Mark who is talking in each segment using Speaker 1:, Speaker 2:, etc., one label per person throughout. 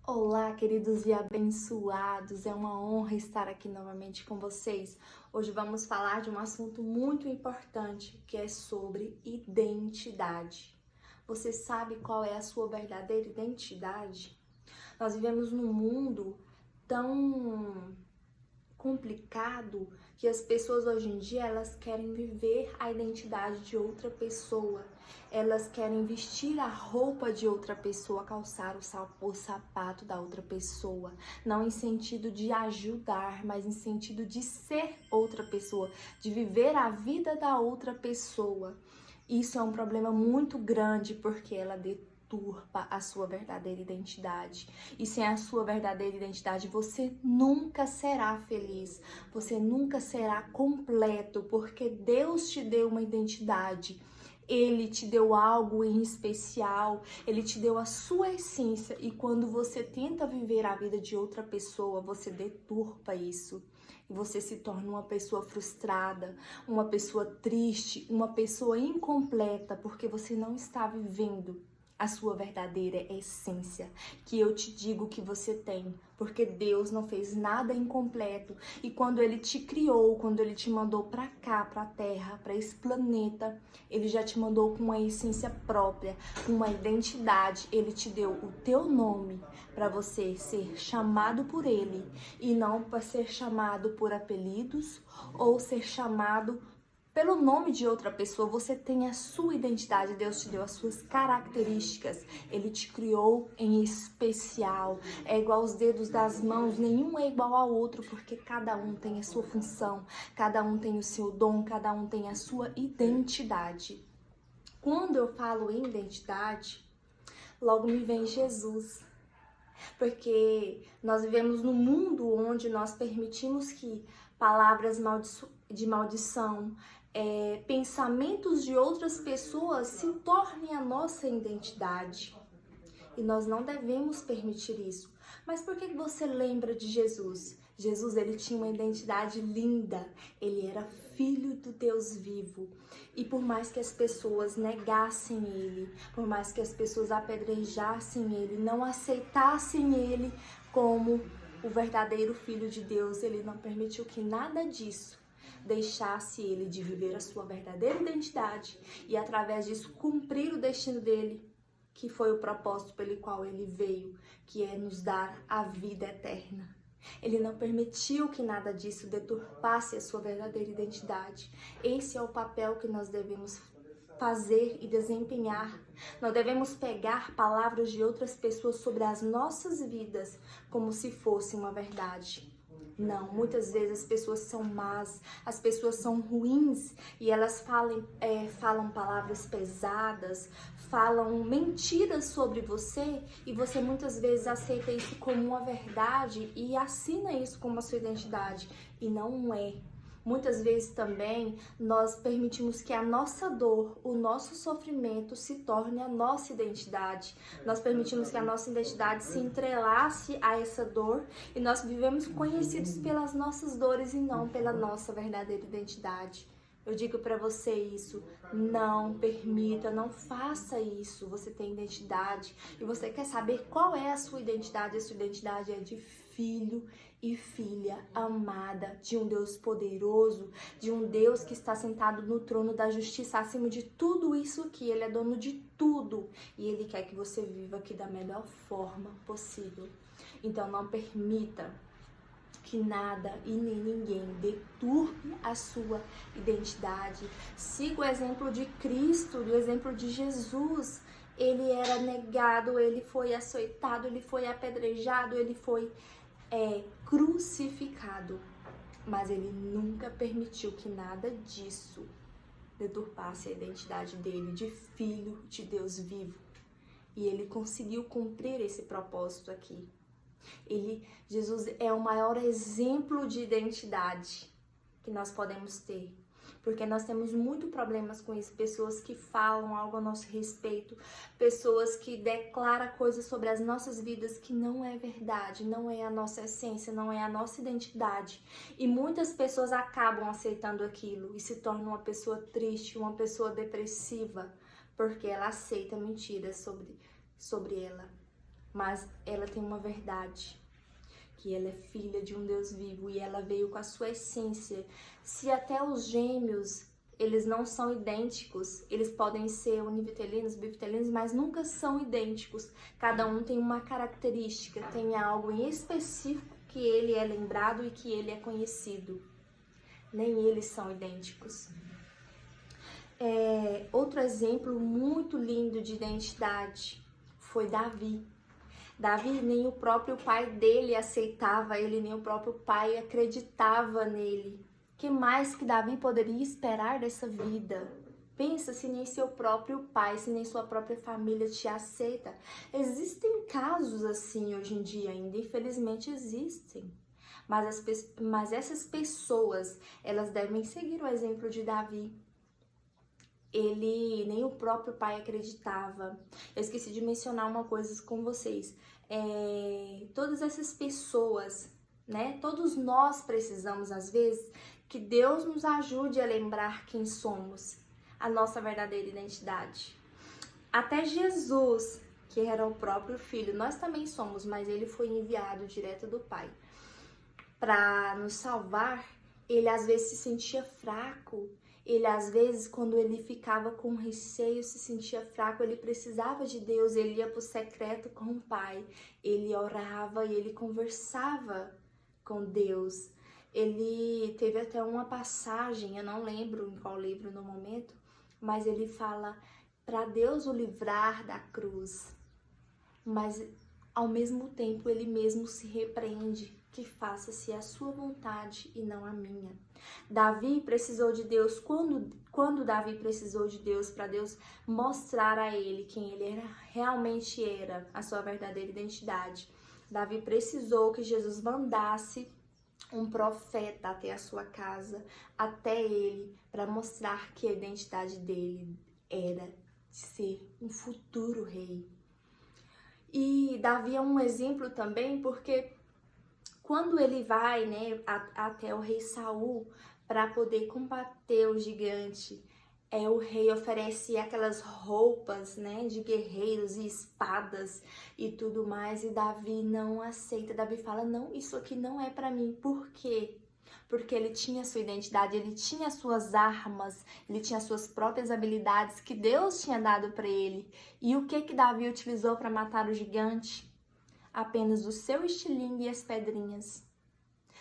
Speaker 1: Olá, queridos e abençoados, é uma honra estar aqui novamente com vocês. Hoje vamos falar de um assunto muito importante, que é sobre identidade. Você sabe qual é a sua verdadeira identidade? Nós vivemos num mundo tão complicado que as pessoas hoje em dia elas querem viver a identidade de outra pessoa, elas querem vestir a roupa de outra pessoa, calçar o sapato da outra pessoa, não em sentido de ajudar, mas em sentido de ser outra pessoa, de viver a vida da outra pessoa. Isso é um problema muito grande porque ela deturpa a sua verdadeira identidade. E sem a sua verdadeira identidade, você nunca será feliz, você nunca será completo, porque Deus te deu uma identidade. Ele te deu algo em especial, ele te deu a sua essência, e quando você tenta viver a vida de outra pessoa, você deturpa isso. E você se torna uma pessoa frustrada, uma pessoa triste, uma pessoa incompleta, porque você não está vivendo a sua verdadeira essência, que eu te digo que você tem, porque Deus não fez nada incompleto, e quando Ele te criou, quando Ele te mandou para cá, para a Terra, para esse planeta, Ele já te mandou com uma essência própria, com uma identidade. Ele te deu o teu nome para você ser chamado por Ele, e não para ser chamado por apelidos ou ser chamado pelo nome de outra pessoa. Você tem a sua identidade, Deus te deu as suas características, Ele te criou em especial. É igual os dedos das mãos, nenhum é igual ao outro, porque cada um tem a sua função, cada um tem o seu dom, cada um tem a sua identidade. Quando eu falo em identidade, logo me vem Jesus. Porque nós vivemos num mundo onde nós permitimos que palavras de maldição, pensamentos de outras pessoas se tornem a nossa identidade. E nós não devemos permitir isso. Mas por que você lembra de Jesus? Jesus, ele tinha uma identidade linda. Ele era filho do Deus vivo. E por mais que as pessoas negassem ele, por mais que as pessoas apedrejassem ele, não aceitassem ele como o verdadeiro filho de Deus, ele não permitiu que nada disso deixasse ele de viver a sua verdadeira identidade e através disso cumprir o destino dele, que foi o propósito pelo qual ele veio, que é nos dar a vida eterna. Ele não permitiu que nada disso deturpasse a sua verdadeira identidade. Esse é o papel que nós devemos fazer e desempenhar. Não devemos pegar palavras de outras pessoas sobre as nossas vidas como se fosse uma verdade. Não, muitas vezes as pessoas são más, as pessoas são ruins e elas falam palavras pesadas, falam mentiras sobre você e você muitas vezes aceita isso como uma verdade e assina isso como a sua identidade e não é. Muitas vezes também nós permitimos que a nossa dor, o nosso sofrimento se torne a nossa identidade. Nós permitimos que a nossa identidade se entrelace a essa dor e nós vivemos conhecidos pelas nossas dores e não pela nossa verdadeira identidade. Eu digo para você isso, não permita, não faça isso. Você tem identidade e você quer saber qual é a sua identidade. A sua identidade é de filho e filha amada de um Deus poderoso, de um Deus que está sentado no trono da justiça acima de tudo isso aqui. Ele é dono de tudo e Ele quer que você viva aqui da melhor forma possível. Então não permita que nada e nem ninguém deturpe a sua identidade. Siga o exemplo de Cristo, o exemplo de Jesus. Ele era negado, ele foi açoitado, ele foi apedrejado, ele foi crucificado. Mas ele nunca permitiu que nada disso deturpasse a identidade dele de filho de Deus vivo. E ele conseguiu cumprir esse propósito aqui. Jesus é o maior exemplo de identidade que nós podemos ter, porque nós temos muito problemas com isso, pessoas que falam algo a nosso respeito, pessoas que declaram coisas sobre as nossas vidas que não é verdade, não é a nossa essência, não é a nossa identidade, e muitas pessoas acabam aceitando aquilo e se tornam uma pessoa triste, uma pessoa depressiva, porque ela aceita mentiras sobre ela. mas ela tem uma verdade, que ela é filha de um Deus vivo e ela veio com a sua essência. Se até os gêmeos, eles não são idênticos, eles podem ser univitelinos, bivitelinos, mas nunca são idênticos. Cada um tem uma característica, tem algo em específico que ele é lembrado e que ele é conhecido. Nem eles são idênticos. Outro exemplo muito lindo de identidade foi Davi. Davi, nem o próprio pai dele aceitava ele, nem o próprio pai acreditava nele. O que mais que Davi poderia esperar dessa vida? Pensa se nem seu próprio pai, se nem sua própria família te aceita. Existem casos assim hoje em dia ainda, infelizmente existem. Mas essas pessoas, elas devem seguir o exemplo de Davi. Ele, nem o próprio pai acreditava. Eu esqueci de mencionar uma coisa com vocês. Todas essas pessoas, né? Todos nós precisamos, às vezes, que Deus nos ajude a lembrar quem somos, a nossa verdadeira identidade. Até Jesus, que era o próprio Filho, nós também somos, mas ele foi enviado direto do Pai para nos salvar. Ele às vezes se sentia fraco. Ele, às vezes, quando ele ficava com receio, se sentia fraco, ele precisava de Deus, ele ia para o secreto com o Pai, ele orava e ele conversava com Deus. Ele teve até uma passagem, eu não lembro em qual livro no momento, mas ele fala para Deus o livrar da cruz, mas ao mesmo tempo ele mesmo se repreende, que faça-se a sua vontade e não a minha. Davi precisou de Deus, quando Davi precisou de Deus, para Deus mostrar a ele quem ele realmente era, a sua verdadeira identidade. Davi precisou que Jesus mandasse um profeta até a sua casa, até ele, para mostrar que a identidade dele era de ser um futuro rei. E Davi é um exemplo também porque quando ele vai, né, até o rei Saul para poder combater o gigante, o rei oferece aquelas roupas, né, de guerreiros e espadas e tudo mais, e Davi não aceita. Davi fala: não, isso aqui não é para mim. Por quê? Porque ele tinha sua identidade, ele tinha suas armas, ele tinha suas próprias habilidades que Deus tinha dado para ele. E o que Davi utilizou para matar o gigante? Apenas o seu estilingue e as pedrinhas.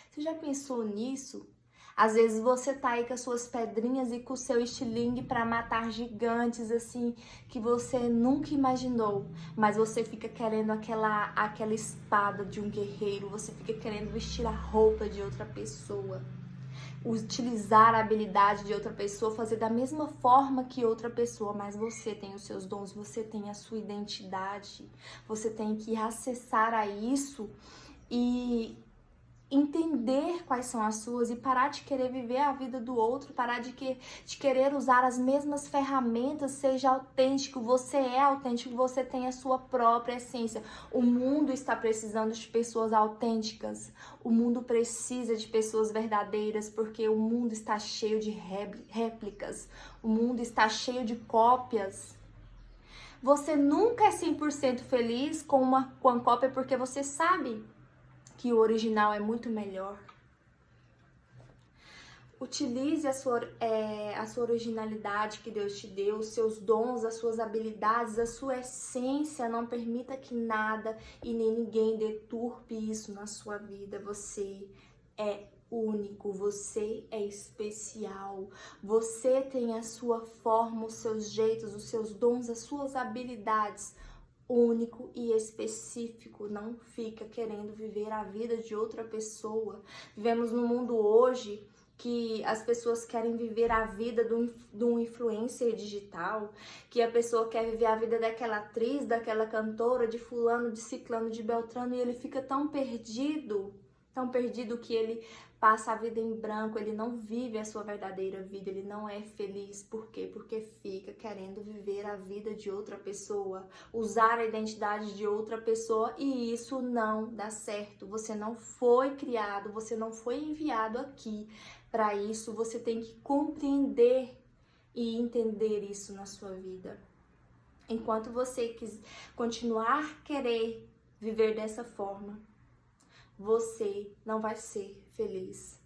Speaker 1: Você já pensou nisso? Às vezes você tá aí com as suas pedrinhas e com o seu estilingue para matar gigantes assim que você nunca imaginou, mas você fica querendo aquela espada de um guerreiro, você fica querendo vestir a roupa de outra pessoa, utilizar a habilidade de outra pessoa, fazer da mesma forma que outra pessoa, mas você tem os seus dons, você tem a sua identidade, você tem que acessar a isso e entender quais são as suas e parar de querer viver a vida do outro, parar de querer usar as mesmas ferramentas. Seja autêntico, você é autêntico, você tem a sua própria essência. O mundo está precisando de pessoas autênticas, o mundo precisa de pessoas verdadeiras, porque o mundo está cheio de réplicas, o mundo está cheio de cópias. Você nunca é 100% feliz com a cópia, porque você sabe que o original é muito melhor. Utilize a sua originalidade que Deus te deu, os seus dons, as suas habilidades, a sua essência. Não permita que nada e nem ninguém deturpe isso na sua vida. Você é único, você é especial, você tem a sua forma, os seus jeitos, os seus dons, as suas habilidades. Único e específico. Não fica querendo viver a vida de outra pessoa. Vivemos num mundo hoje que as pessoas querem viver a vida de um influencer digital, que a pessoa quer viver a vida daquela atriz, daquela cantora, de fulano, de ciclano, de beltrano, e ele fica tão perdido que ele passa a vida em branco, ele não vive a sua verdadeira vida, ele não é feliz. Por quê? Porque fica querendo viver a vida de outra pessoa, usar a identidade de outra pessoa, e isso não dá certo. Você não foi criado, você não foi enviado aqui para isso. Você tem que compreender e entender isso na sua vida. Enquanto você continuar querer viver dessa forma, você não vai ser feliz.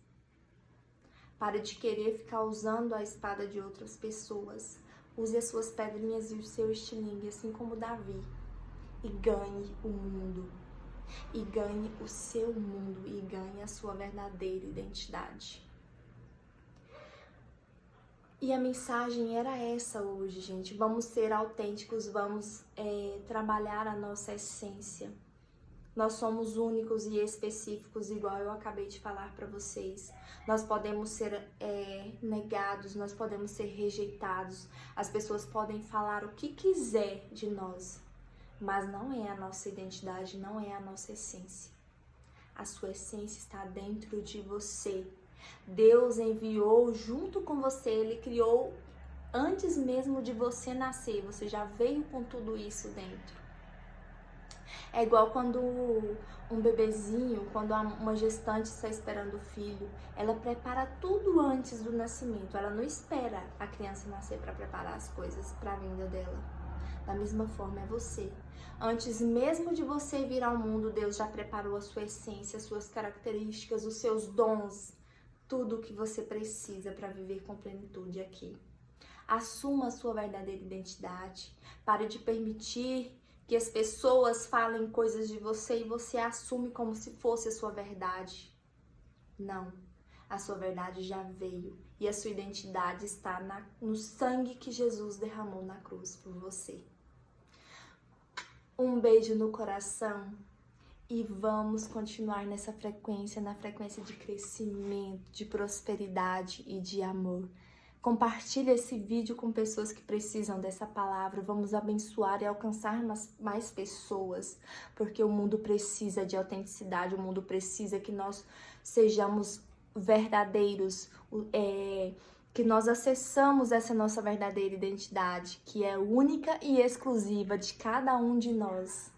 Speaker 1: Pare de querer ficar usando a espada de outras pessoas. Use as suas pedrinhas e o seu estilingue, assim como Davi. E ganhe o mundo. E ganhe o seu mundo. E ganhe a sua verdadeira identidade. E a mensagem era essa hoje, gente. Vamos ser autênticos, vamos trabalhar a nossa essência. Nós somos únicos e específicos, igual eu acabei de falar para vocês. Nós podemos ser negados, nós podemos ser rejeitados. As pessoas podem falar o que quiser de nós, mas não é a nossa identidade, não é a nossa essência. A sua essência está dentro de você. Deus enviou junto com você, Ele criou antes mesmo de você nascer. Você já veio com tudo isso dentro. É igual quando um bebezinho, quando uma gestante está esperando o filho, ela prepara tudo antes do nascimento. Ela não espera a criança nascer para preparar as coisas para a vinda dela. Da mesma forma é você. Antes mesmo de você vir ao mundo, Deus já preparou a sua essência, as suas características, os seus dons, tudo o que você precisa para viver com plenitude aqui. Assuma a sua verdadeira identidade. Pare de permitir que as pessoas falem coisas de você e você assume como se fosse a sua verdade. Não, a sua verdade já veio e a sua identidade está no sangue que Jesus derramou na cruz por você. Um beijo no coração e vamos continuar nessa frequência, na frequência de crescimento, de prosperidade e de amor. Compartilhe esse vídeo com pessoas que precisam dessa palavra. Vamos abençoar e alcançar mais pessoas, porque o mundo precisa de autenticidade, o mundo precisa que nós sejamos verdadeiros, que nós acessamos essa nossa verdadeira identidade, que é única e exclusiva de cada um de nós.